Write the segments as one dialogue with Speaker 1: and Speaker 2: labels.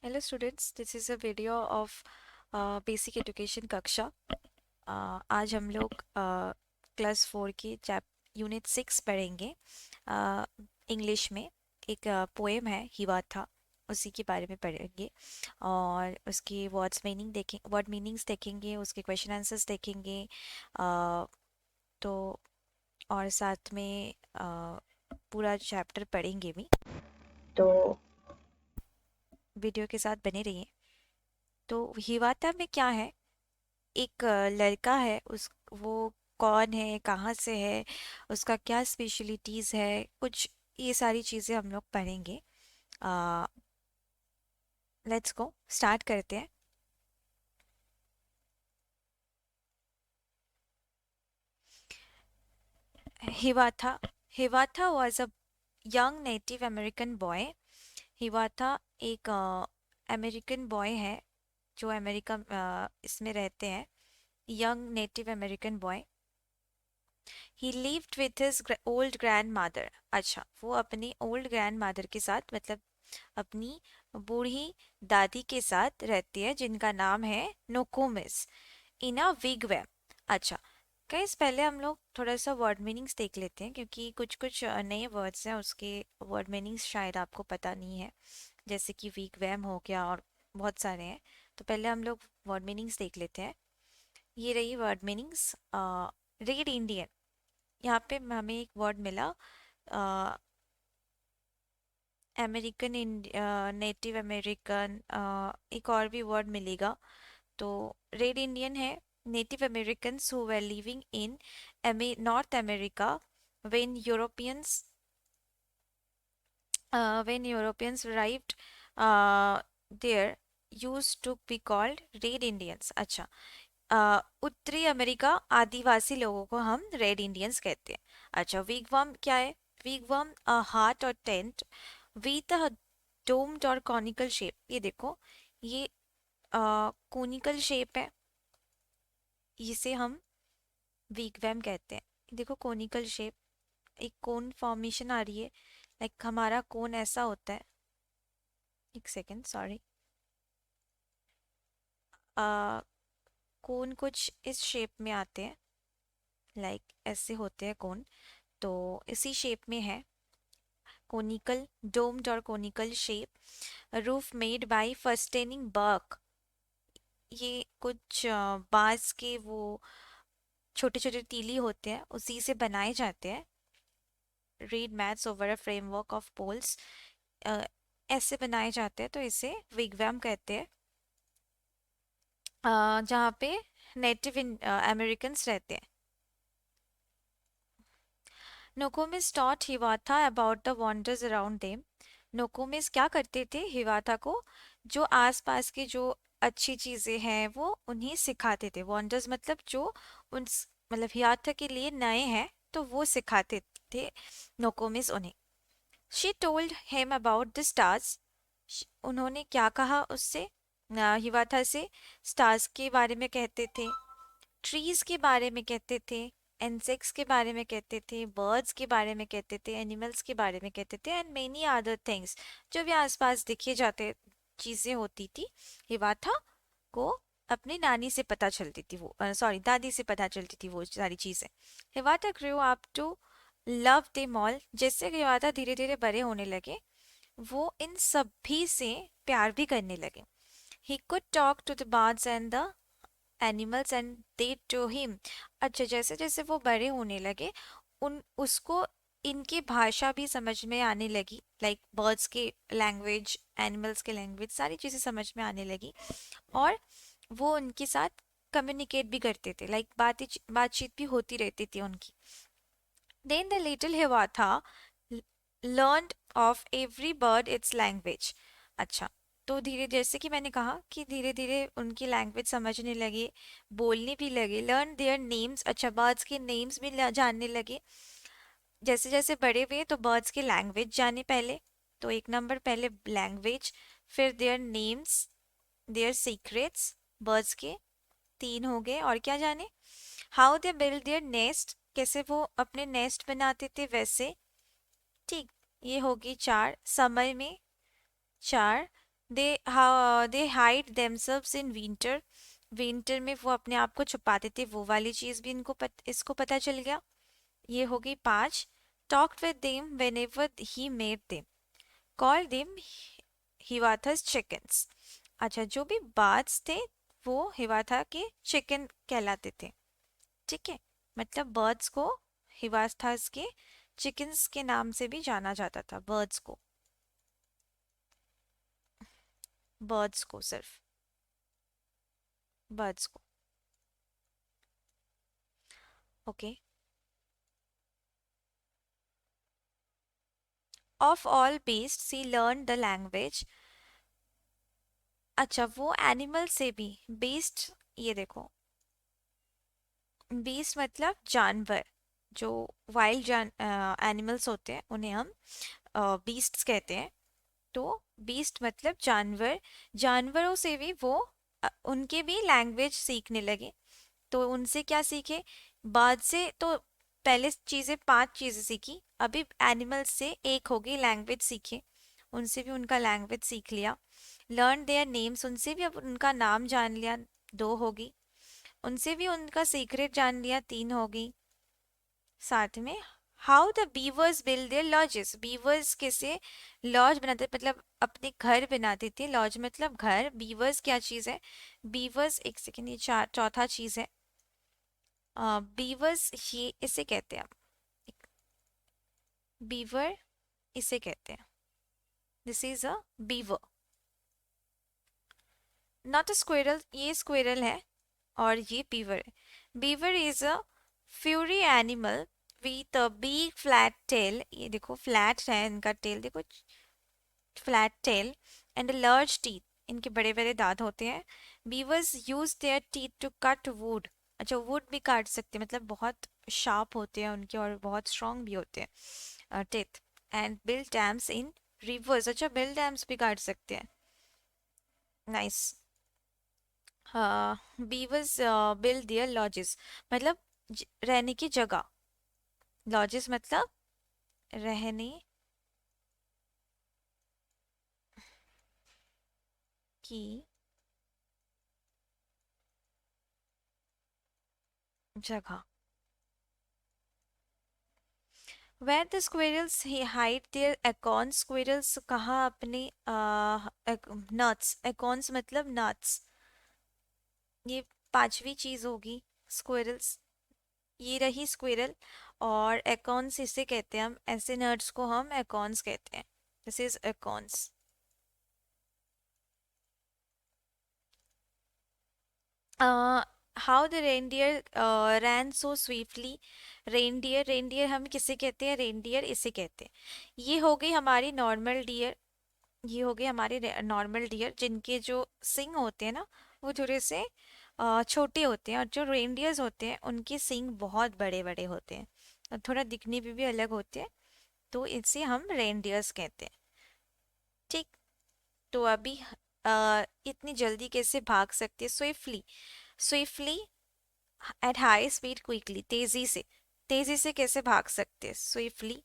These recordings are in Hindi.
Speaker 1: Hello students, this is a video of basic education कक्षा। आज हम लोग क्लास 4 की चैप यूनिट 6 पढ़ेंगे। इंग्लिश में एक पोएम है हिवाथा, उसी के बारे में पढ़ेंगे और उसकी वर्ड मीनिंग्स देखेंगे, उसके क्वेश्चन आंसर्स देखेंगे। तो और साथ में पूरा चैप्टर पढ़ेंगे भी, तो वीडियो के साथ बने रहिए। तो हिवाता में क्या है, एक लड़का है, उस वो कौन है, कहाँ से है, उसका क्या स्पेशलिटीज है, कुछ ये सारी चीजें हम लोग पढ़ेंगे। लेट्स गो, स्टार्ट करते हैं। Hiawatha Hiawatha was a young native American boy. Hiawatha एक अमेरिकन बॉय है जो अमेरिका इसमें रहते हैं। Young native American boy. He lived with his old grandmother. अच्छा, वो अपनी ओल्ड ग्रैंड मदर के साथ, मतलब अपनी बूढ़ी दादी के साथ रहती है, जिनका नाम है नोकोमिस, इन अ विगवैम। अच्छा गाइस, पहले हम लोग थोड़ा सा वर्ड मीनिंग्स देख लेते हैं, क्योंकि कुछ कुछ नए वर्ड्स हैं, उसके वर्ड मीनिंग्स शायद आपको पता नहीं है, जैसे कि विगवैम हो गया और बहुत सारे हैं। तो पहले हम लोग वर्ड मीनिंग्स देख लेते हैं। ये रही वर्ड मीनिंग्स। रेड इंडियन, यहाँ पे हमें एक वर्ड मिला, अमेरिकन नेटिव अमेरिकन, एक और भी वर्ड मिलेगा। तो रेड इंडियन है native Americans who were living in north America when Europeans when Europeans arrived there used to be called red Indians। अच्छा, उत्तरी अमेरिका आदिवासी लोगों को हम रेड इंडियंस कहते हैं। अच्छा, विगवाम क्या है? विगवाम अ हार्ट और टेंट विथ अ डोम्ड और कॉनिकल शेप। ये देखो, ये कोनिकल शेप है, इसे हम विगवैम कहते हैं। देखो कोनिकल शेप, एक कोन फॉर्मेशन आ रही है, लाइक हमारा कोन ऐसा होता है। एक सेकेंड, सॉरी। कोन कुछ इस शेप में आते हैं, लाइक ऐसे होते हैं कोन, तो इसी शेप में है कोनिकल, डोम्ड और conical shape. Roof made by fastening bark, ये कुछ बांस के वो छोटे छोटे तीली होते हैं, उसी से बनाए जाते हैं। Read maths over a framework of polls, ऐसे बनाए जाते हैं, तो इसे विगवैम कहते हैं। जहाँ पे नेटिव अमेरिकन्स रहते हैं। Nokomis taught Hiawatha about the wonders around them. Nokomis क्या करते थे? हिवाता को जो आसपास की जो अच्छी चीजें हैं वो उन्हें सिखाते थे। वंडर्स मतलब जो उन मतलब हिवाता के लिए नए हैं, तो वो सिखाते थे नोकोमिस उन्हें। She told him about the stars. उन्होंने क्या कहा उससे? हिवाता से स्टार्स के बारे में कहते थे, ट्रीज के बारे में कहते थे, इंसेक्ट्स के बारे में कहते थे, बर्ड्स के बारे में कहते थे, एनिमल्स के बारे में कहते थे, एंड मेनी अदर थिंग्स जो भी आसपास दिखे जाते चीजें होती थी। हिवाथा को अपनी नानी से पता चलती थी, वो सॉरी दादी से पता चलती थी वो सारी चीजें। Hiawatha grew up to love them all. जैसे हिवाता धीरे धीरे बड़े होने लगे, वो इन सभी से प्यार भी करने लगे। He could talk to the birds and the animals and they to him. अच्छा, जैसे जैसे वो बड़े होने लगे, उन उसको इनकी भाषा भी समझ में आने लगी, लाइक बर्ड्स के लैंग्वेज, एनिमल्स के लैंग्वेज, सारी चीज़ें समझ में आने लगी, और वो उनके साथ कम्युनिकेट भी करते थे, लाइक बातचीत भी होती रहती थी उनकी। Then the little Hiawatha learned of every bird its language. अच्छा, तो धीरे, जैसे कि मैंने कहा कि धीरे धीरे उनकी लैंग्वेज समझने लगे, बोलने भी लगे। लर्न देयर नेम्स, अच्छा बर्ड्स के नेम्स भी जानने लगे। जैसे जैसे बड़े हुए तो बर्ड्स की लैंग्वेज जाने पहले, तो एक नंबर पहले लैंग्वेज, फिर their names, their secrets, birds के तीन हो गए, और क्या जाने? How they build their nest, कैसे वो अपने नेस्ट बनाते थे वैसे। ठीक, ये होगी चार। समय में चार, they hide themselves in winter. Winter में वो अपने आप को छुपाते थे, वो वाली चीज भी इसको पता चल गया। ये हो गई 5। Talked with them whenever he met them, call them Hiawatha's chickens. अच्छा, जो भी बर्ड्स थे वो हिवाथा के चिकन कहलाते थे। ठीक है, मतलब बर्ड्स को हिवाथास के चिकन्स के नाम से भी जाना जाता था, बर्ड्स को, बर्ड्स को, सिर्फ बर्ड्स को। Okay. Of all beasts he learned the language. अच्छा, वो एनिमल से भी beast, ये देखो, बीस्ट मतलब जानवर, जो वाइल्ड जान एनिमल्स होते हैं उन्हें हम बीस्ट्स कहते हैं। तो बीस्ट मतलब जानवर, जानवरों से भी वो उनके भी लैंग्वेज सीखने लगे। तो उनसे क्या सीखे, बाद से तो पहले चीजें 5 चीजें सीखी, अभी एनिमल्स से एक हो गई लैंग्वेज सीखे, उनसे भी उनका लैंग्वेज सीख लिया। लर्न देयर नेम्स, उनसे भी अब उनका नाम जान लिया, 2 होगी। उनसे भी उनका सीक्रेट जान लिया, 3 होगी। साथ में how the beavers build their lodges, beavers कैसे लॉज बनाते, मतलब अपने घर बनाते थे। लॉज मतलब घर, बीवर्स क्या चीज है, बीवर्स, एक सेकेंड, ये चौथा चीज है। बीवर्स ये इसे कहते हैं, बीवर इसे कहते हैं, this is a beaver, not a squirrel, ये स्क्विरल है और ये बीवर है। Beaver is a furry animal with a big flat tail, ये देखो फ्लैट है इनका टेल, देखो flat tail, and large teeth, इनके बड़े बड़े दांत होते हैं। Beavers use their teeth to cut wood, अच्छा वुड भी काट सकते हैं, मतलब बहुत शार्प होते हैं उनके और बहुत स्ट्रांग भी होते हैं teeth. And build dams in reverse, अच्छा बिल्ड डैम्स भी काट सकते हैं। Nice. Beavers build their lodges, मतलब रहने की जगह, लॉजेस मतलब रहने की जगह। Where the squirrels hide their acorns, squirrels कहाँ अपने nuts, acorns मतलब nuts, ये 5वीं चीज होगी squirrels, ये रही squirrel। और acorns इसे कहते हैं हम, ऐसे nuts को हम acorns कहते हैं, this is acorns। How the reindeer ran so swiftly, reindeer, reindeer हम किसे कहते हैं, रेनडियर इसे कहते हैं। ये हो गई हमारी नॉर्मल डियर, ये हो गए हमारे नॉर्मल डियर जिनके जो सिंग होते हैं ना वो थोड़े से छोटे होते हैं, और जो रेनडियर्स होते हैं उनके सिंग बहुत बड़े बड़े होते हैं और थोड़ा दिखने में भी अलग होते हैं, तो इसे हम रेनडियर्स कहते हैं। ठीक। तो अभी इतनी जल्दी कैसे भाग सकते हैं, swiftly, swiftly at high speed quickly, तेजी से कैसे भाग सकते हैं स्विफ्टली।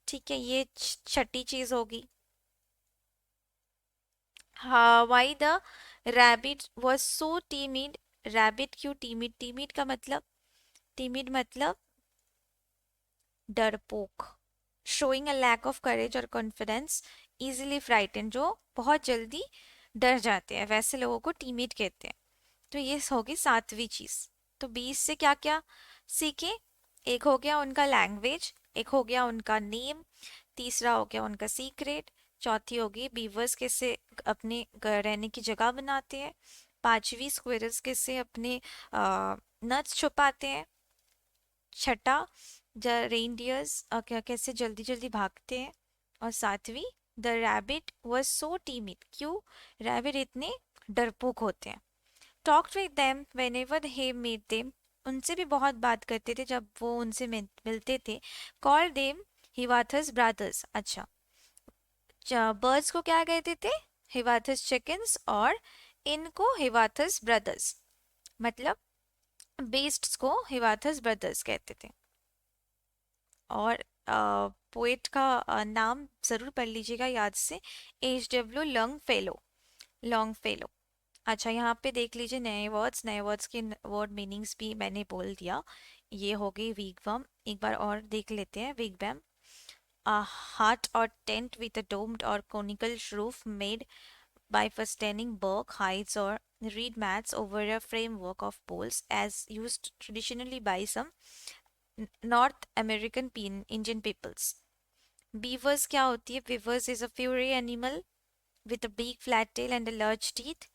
Speaker 1: ठीक है, ये छठी चीज होगी। हाँ, why the rabbit was so timid, rabbit क्यों टीमिड, टीमिड का मतलब, टीमिड मतलब डरपोक, showing a lack of courage और कॉन्फिडेंस, इजिली फ्राइटन, जो बहुत जल्दी डर जाते हैं, वैसे लोगों को टीमिड कहते हैं। तो ये होगी 7वीं चीज। तो 20 से क्या क्या सीखे, एक हो गया उनका लैंग्वेज, एक हो गया उनका नेम, तीसरा हो गया उनका सीक्रेट, चौथी होगी बीवर्स कैसे अपने रहने की जगह बनाते हैं, 5वीं स्क्विरल्स कैसे अपने नट्स छुपाते हैं, छठा रेनडियर्स कैसे जल्दी जल्दी भागते हैं, और 7वीं the rabbit was so timid, क्यों रैबिट इतने डरपोक होते हैं। Talked with them whenever he meet them, उनसे भी बहुत बात करते थे जब वो उनसे मिलते थे। कॉल देम हिवाथस ब्रदर्स, अच्छा बर्ड्स को क्या कहते थे, हिवाथस चिकन्स, और इनको हिवाथस ब्रदर्स, मतलब बीस्ट्स को हिवाथस ब्रदर्स कहते थे। और पोएट का नाम ज़रूर पढ़ लीजिएगा याद से, H.W. Long fellow. अच्छा, यहाँ पे देख लीजिए नए वर्ड्स के वर्ड मीनिंग्स भी मैंने बोल दिया। ये हो गई विगवम। एक बार और देख लेते हैं विगवैम। A hut or tent with a domed or conical roof made by fastening bark, hides, or reed mats over a framework of poles, as used traditionally by some North American Indian peoples. Beavers क्या होती है? Beavers is a furry animal with a big flat tail and a large teeth.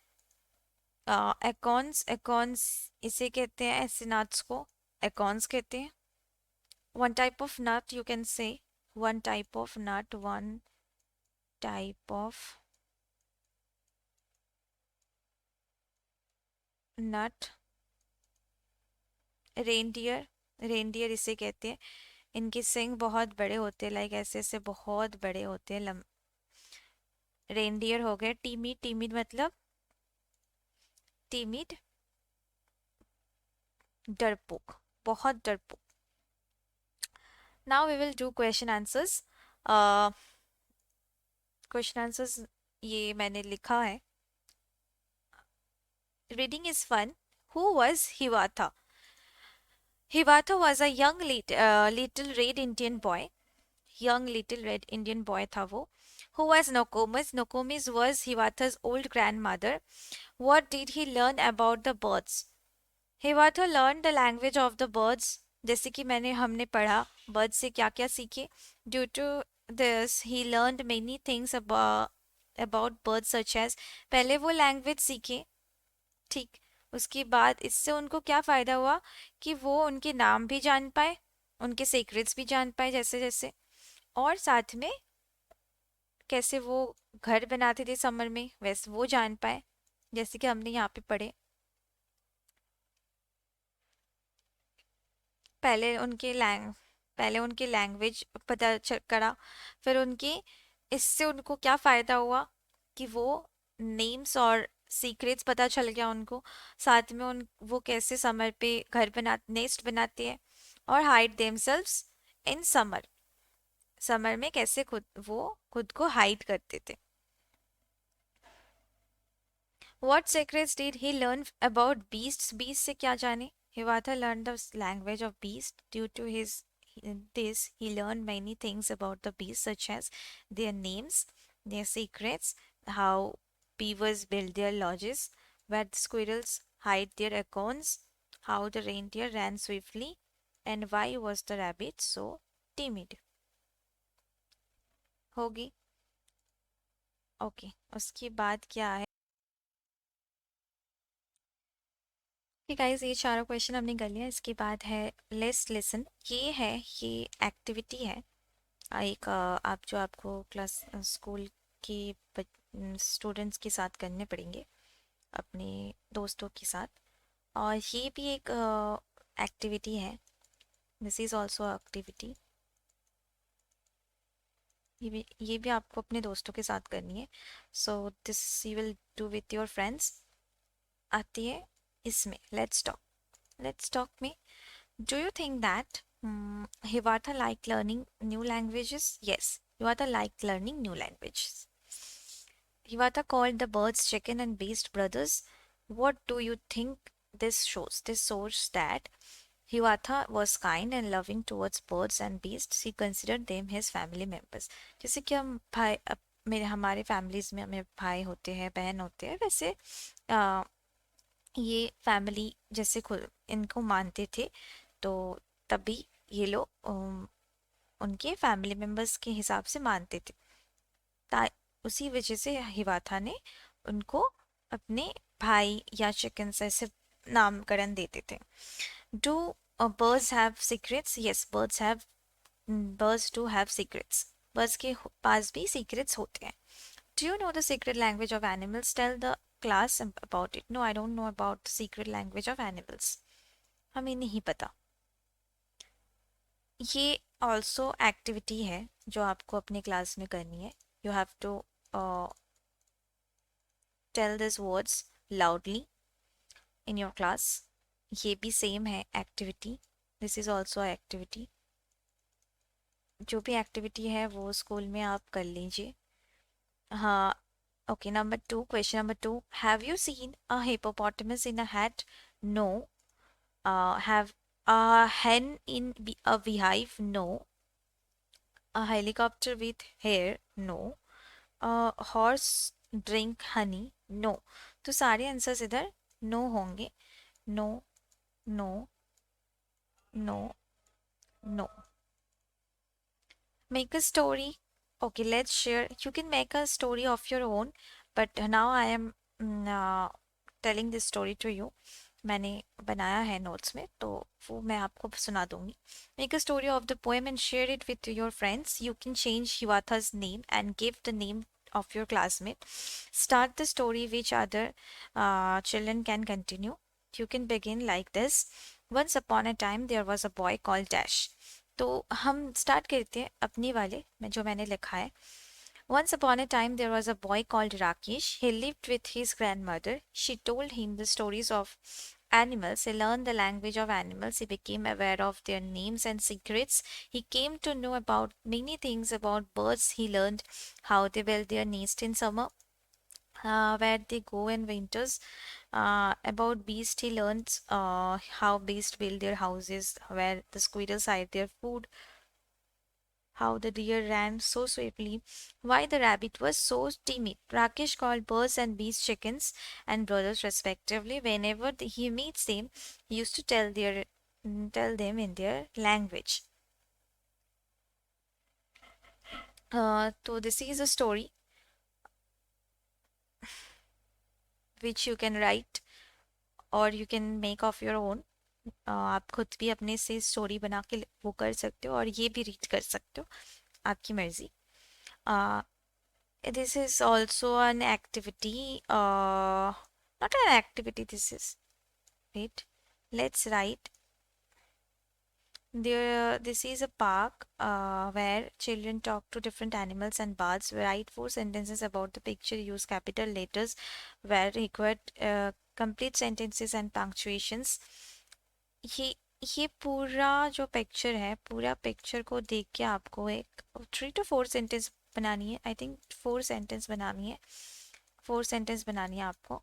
Speaker 1: Acorns इसे कहते हैं, ऐसे nuts को acorns कहते हैं. One type of nut, you can say. One type of nut, one type of nut. Reindeer इसे कहते हैं। इनके सिंग बहुत बड़े होते हैं, लाइक ऐसे ऐसे बहुत बड़े होते हैं। रेनडियर हो गए। टीमिड मतलब टीमिड, डरपोक, बहुत डरपोक। Now we will do question answers. Question answers ये मैंने लिखा है। Reading is fun. Who was Hiawatha? Hiawatha was a young little red Indian boy. Young little red Indian boy था वो। Who was Nokomis? Nokomis was Hiwata's old grandmother. What did he learn about the birds? Hiwata learned the language of the birds. जैसे कि हमने पढ़ा birds से क्या क्या सीखे. Due to this, he learned many things about birds such as, पहले वो language सीखे, ठीक। उसके बाद इससे उनको क्या फ़ायदा हुआ कि वो उनके नाम भी जान पाए, उनके सीक्रेट्स भी जान पाए जैसे जैसे, और साथ में कैसे वो घर बनाते थे समर में वैसे वो जान पाए, जैसे कि हमने यहाँ पे पढ़े। पहले उनके लैंग पहले उनके लैंग्वेज पता करा, फिर उनकी इससे उनको क्या फ़ायदा हुआ कि वो नेम्स और सीक्रेट्स पता चल गया उनको, साथ में उन वो कैसे समर पे घर नेस्ट बनाते हैं, और hide themselves in summer, summer में कैसे खुद को हाइड करते थे। What secrets did he learn about beasts? Beasts से क्या जाने? Hiwatha learned the language of beasts. Due to this, he learned many things about the beasts, such as their names, their secrets, how beavers build their lodges, where the squirrels hide their acorns, how the reindeer ran swiftly, and why was the rabbit so timid. होगी। ओके, उसके बाद क्या है? गाइस, ये चारों क्वेश्चन हमने कर लिया। इसके बाद है लेट्स लिसन। ये एक्टिविटी है, एक आप जो आपको क्लास स्कूल के स्टूडेंट्स के साथ करने पड़ेंगे, अपने दोस्तों के साथ। और ये भी एक एक्टिविटी है। This is also activity. ये भी आपको अपने दोस्तों के साथ करनी है। So this you will do with your friends. आती है इसमें लेट्स टॉक में, do you think that Hiwata liked learning new languages? Yes, Hiwata liked learning new languages. Hiwata called the birds chicken and beast brothers. What do you think this shows? This shows that Hiwata was kind and loving towards birds and beasts. He considered them his family members. जैसे कि हम मेरे हमारे फैमिलीज में हमें भाई होते हैं, बहन होते हैं, वैसे ये फैमिली जैसे खुद इनको मानते थे, तो तभी ये लोग उनके फैमिली मेंबर्स के हिसाब से मानते थे। उसी वजह से हिवाथा ने उनको अपने भाई या चिकन ऐसे नामकरण देते थे। Do birds have secrets? Yes, birds do have secrets. Birds के पास भी सीक्रेट्स होते हैं। Do you know the secret language of animals? Tell the class about it. No, I don't know about the secret language of animals. हमें नहीं पता। ये ऑल्सो एक्टिविटी है जो आपको अपने क्लास में करनी है। You have to tell this words loudly in your class. ये भी सेम है activity. This is also activity. जो भी एक्टिविटी है वो स्कूल में आप कर लीजिए। हाँ। Okay, number two, question number two, have you seen a hippopotamus in a hat? No. Have a hen in a beehive? No. A helicopter with hair? No. A horse drink honey? No. तो सारे आंसर्स इधर नो होंगे। No, no, no, no. Make a story. Okay, let's share. You can make a story of your own, but now I am telling this story to you. मैंने बनाया है नोट्स में, तो वो मैं आपको सुना दूंगी। Make a story of the poem and share it with your friends. You can change Hiwatha's name and give the name of your classmate. Start the story which other children can continue. You can begin like this. Once upon a time there was a boy called Dash. तो हम स्टार्ट करते हैं अपनी वाले में जो मैंने लिखा है। Once upon a time, there was a boy called Rakesh. He lived with his grandmother. She told him the stories of animals. He learned the language of animals. He became aware of their names and secrets. He came to know about many things about birds. He learned how they build their nest in summer, where they go in winters. About beasts, he learns how beasts build their houses, where the squirrels hide their food, how the deer ran so swiftly, why the rabbit was so timid. Rakesh called birds and beasts chickens and brothers respectively. Whenever he meets them, he used to tell them in their language. So this is a story which you can write or you can make of your own. आप खुद भी अपने से स्टोरी बना के वो कर सकते हो और ये भी रीड कर सकते हो, आपकी मर्जी। This is also an activity, not an activity, this is, wait, let's write. This is a park where children talk to different animals and birds. Write four sentences about the picture. Use capital letters where required. Complete sentences and punctuations. ये ये पूरा जो पिक्चर है, पूरा पिक्चर को देख के आपको एक 3 to 4 सेंटेंस बनानी है। आई थिंक 4 सेंटेंस बनानी है। 4 सेंटेंस बनानी है आपको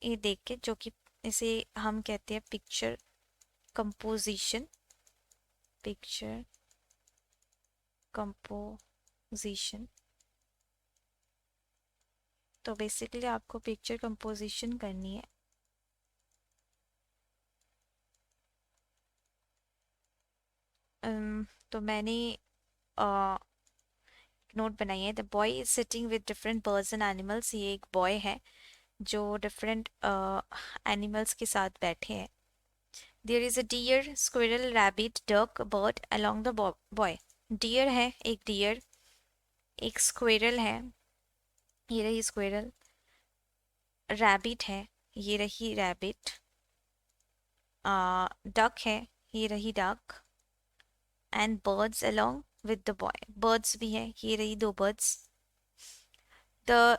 Speaker 1: ये देख के, जो कि इसे हम कहते हैं पिक्चर कंपोजिशन। Picture composition. तो बेसिकली आपको पिक्चर कंपोजिशन करनी है। तो मैंने नोट बनाई है। The boy is sitting with different birds and animals. ये एक बॉय है जो डिफरेंट एनिमल्स के साथ बैठे हैं। There is a deer, squirrel, rabbit, duck, bird along the boy. Deer है, एक डियर, एक स्क्विरल है, ये रही स्क्विरल। रैबिट है, ये रही रैबिट। डक है, ये रही duck. And birds along with the boy, birds भी है, ये रही दो birds. The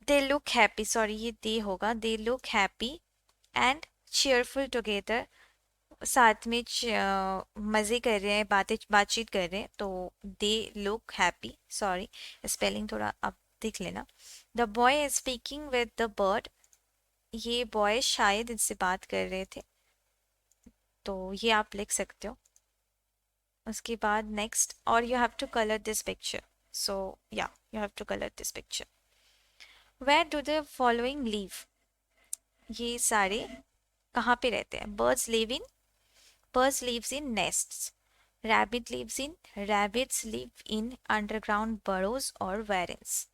Speaker 1: they look happy, sorry ये दे होगा, they look happy and cheerful together. साथ में मज़े कर रहे हैं, बातचीत कर रहे हैं, तो they look happy. Sorry, spelling थोड़ा आप देख लेना। The boy is speaking with the bird. ये बॉय शायद इनसे बात कर रहे थे, तो ये आप लिख सकते हो। उसके बाद नेक्स्ट, और you have to colour this picture. So yeah, you have to colour this picture. Where do the following live? ये सारे कहाँ पे रहते हैं? Birds lives in nests. Rabbits live in underground burrows or warrens.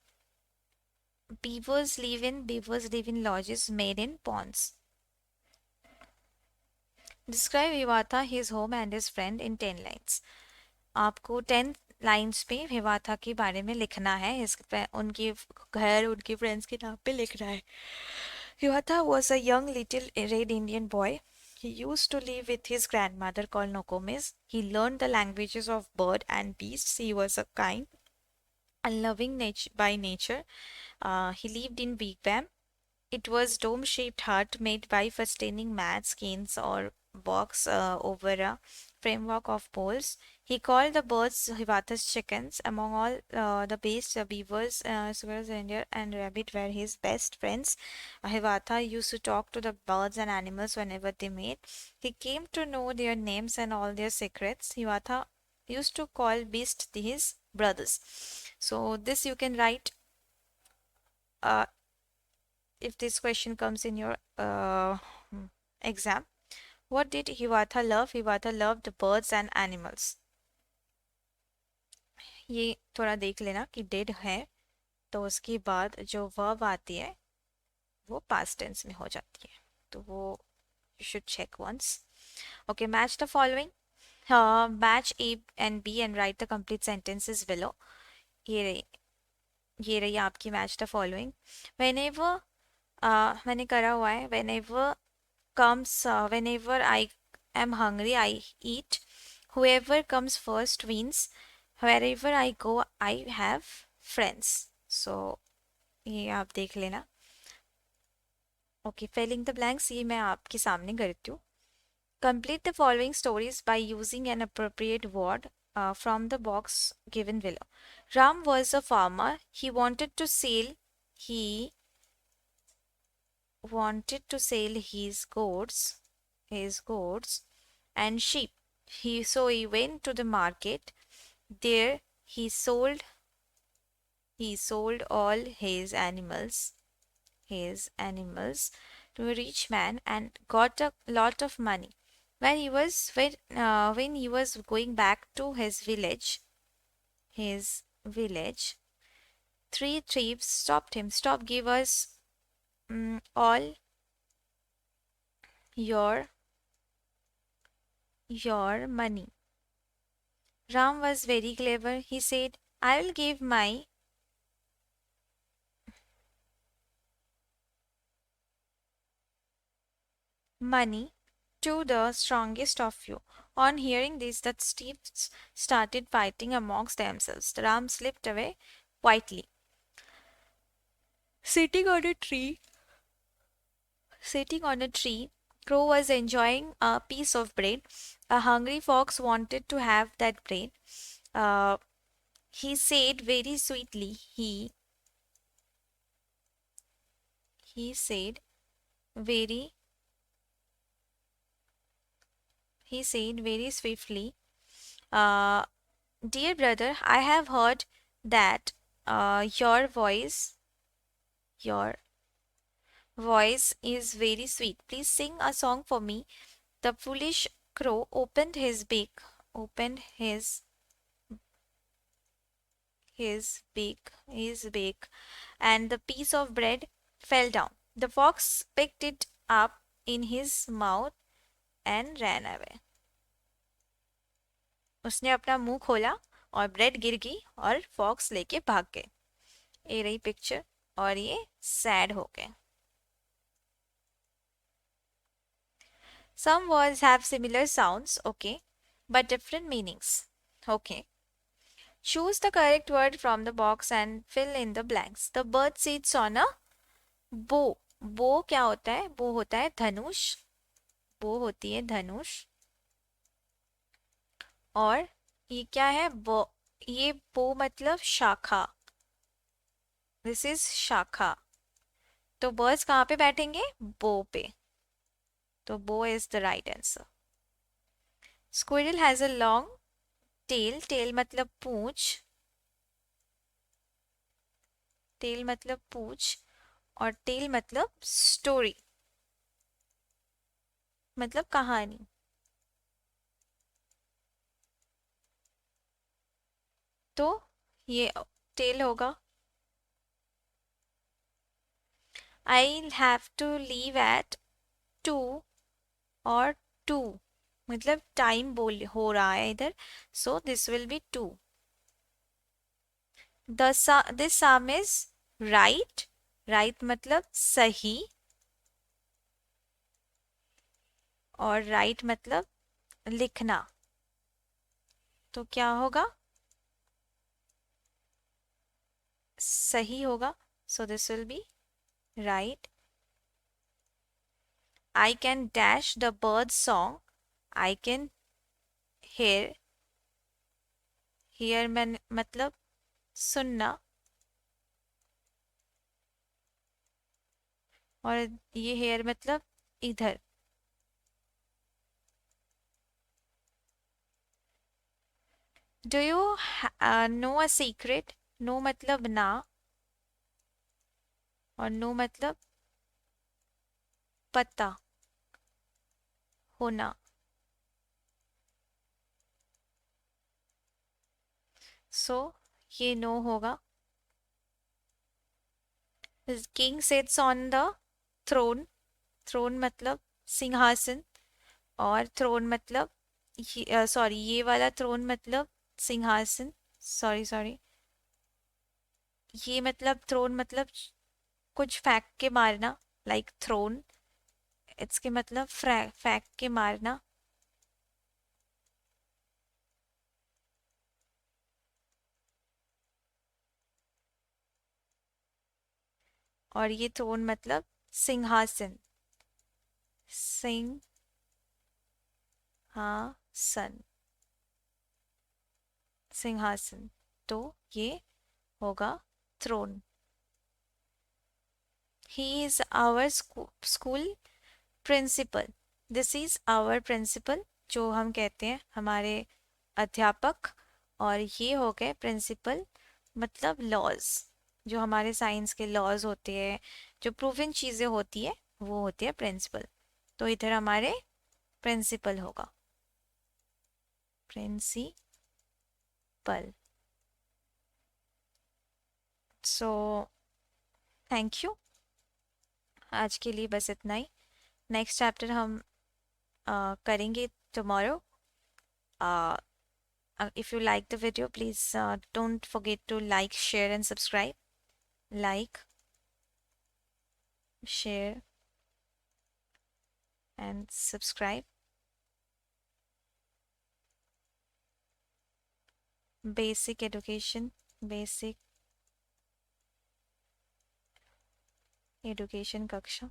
Speaker 1: Beavers live in lodges made in ponds. Describe Hiwatha, his home and his friend in 10 lines. आपको 10 लाइन्स पे हिवाथा के बारे में लिखना है। उनके घर, उनके फ्रेंड्स के नाम पे लिखना है। Hiwatha was a young little red Indian boy. He used to live with his grandmother called Nokomis. He learned the languages of bird and beasts. He was a kind and loving by nature. He lived in wigwam. It was dome-shaped hut made by fastening mats, canes, or box over a framework of poles. He called the birds Hivatha's chickens. Among all the beasts, beavers, squirrels, reindeer, and rabbit were his best friends. Hivatha used to talk to the birds and animals whenever they met. He came to know their names and all their secrets. Hivatha used to call beasts his brothers. So this you can write uh, if this question comes in your exam. What did Hivatha love? Hivatha loved birds and animals. ये थोड़ा देख लेना कि did है तो उसके बाद जो verb आती है वो past tense में हो जाती है, तो वो you should check once. Okay, match the following. Match A and B and write the complete sentences below. ये रही आपकी match the following. Whenever मैंने करा हुआ है, whenever I am hungry I eat. Whoever comes first wins. Wherever I go I have friends. So ये आप देख लेना. Okay, filling the blanks ये मैं आपके सामने करती हूँ. Complete the following stories by using an appropriate word from the box given below. Ram was a farmer. He wanted to sell his goats and sheep. So he went to the market. There he sold all his animals to a rich man and got a lot of money. When he was going back to his village, three thieves stopped him. Stop, give us all your money. Ram was very clever. He said, I will give my money to the strongest of you. On hearing this, the thieves started fighting amongst themselves. Ram slipped away quietly. Sitting on a tree, Crow was enjoying a piece of bread. A hungry fox wanted to have that bread. Uh, he said very sweetly, he said very swiftly, uh, dear brother, I have heard that your voice is very sweet. Please sing a song for me. The foolish crow opened his beak, and the piece of bread fell down. The fox picked it up in his mouth and ran away. उसने अपना मुंह खोला और ब्रेड गिर गई और फॉक्स लेके भाग गए. ये रही पिक्चर और ये सैड हो गए. Some words have similar sounds, okay, but different meanings. Okay. Choose the correct word from the box and fill in the blanks. The bird sits on a bow. Bow क्या होता है? Bow होता है धनुष. Bow होती है धनुष. और ये क्या है? ये bow मतलब शाखा. This is शाखा. तो birds कहाँ पे बैठेंगे? Bow पे. तो bow is the right answer. Squirrel has a long tail. Tail मतलब पूंछ. Tail मतलब पूंछ और tail मतलब story, मतलब कहानी. तो ये tail होगा. I'll have to leave at 2 और 2 मतलब टाइम बोल हो रहा है इधर. So this will be 2. This sum is right. Right मतलब सही और right मतलब लिखना. तो क्या होगा? सही होगा. So this will be right. I can dash the bird song. I can hear, hear में मतलब सुनना, और ये हेयर मतलब इधर। Do you know a secret? No मतलब ना, और नो मतलब पता, होना। सो ये नो होगा। King sits on the throne, throne मतलब सिंहासन, और थ्रोन मतलब सॉरी, ये वाला थ्रोन मतलब सिंहासन, सॉरी सॉरी, ये मतलब थ्रोन मतलब कुछ फेंक के मारना, लाइक थ्रोन, इसके मतलब फेंक के मारना। और ये थ्रोन मतलब सिंहासन, सिंहासन, सिंहासन, तो ये होगा throne. He is our school principal, this is our principal, जो हम कहते हैं हमारे अध्यापक। और ये हो गए प्रिंसिपल मतलब लॉज, जो हमारे साइंस के लॉज होते हैं, जो प्रूवन चीज़ें होती है, वो होती है प्रिंसिपल। तो इधर हमारे प्रिंसिपल होगा, प्रिंसिपल। सो थैंक यू, आज के लिए बस इतना ही। नेक्स्ट चैप्टर हम करेंगे tomorrow. If you like the video, please don't forget to like, share, and subscribe. Like, share, and subscribe. Basic education, basic education कक्षा।